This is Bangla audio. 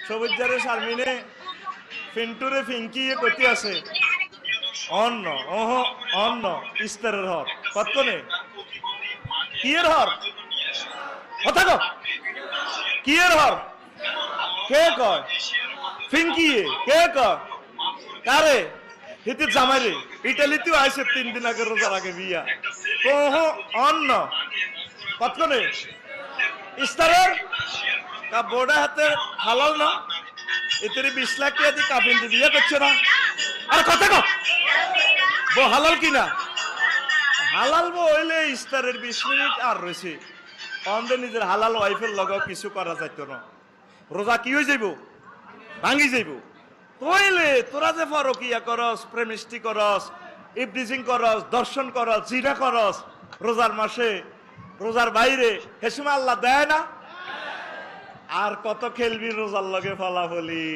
সবুজারে শারমিনে ফিন্টুরে ফিঙ্কি কতি আছে অন্য ওহ অন্য ইস্তারের হর কতনে কিয়ের হর কথা কও কিয়ের হর কে কয় ফিঙ্কি কে কয় কারে হিতে জামাইরে ইটালিতেও আইছে 3 দিন আগে রোজার আগে বিয়া ওহ অন্য কতনে ইস্তারের কা বোর্ডা হাতে হালাল না এতেরি 20 লাখ টাকা দিয়ে কাবিন দিয়ে বিয়ে করছে না আর কথা কও বো হালাল কিনা হালাল বো হইলে ইস্তারের 20 মিনিট আর রয়েছে অন্ধে নিজের হালাল ওয়াইফের লগাও কিছু করা যাইতো না রোজা কি হয়ে যাইব ভাঙি যাইব তইলে তোরা যে ফরকিয়া করস প্রেমিষ্টি করস ইবডিজিং করস দর্শন করস জিনা করস রোজার মাসে রোজার বাইরে হেসমা আল্লাহ দেয় না আর কত খেলবি রোজার লগে ফলাফলি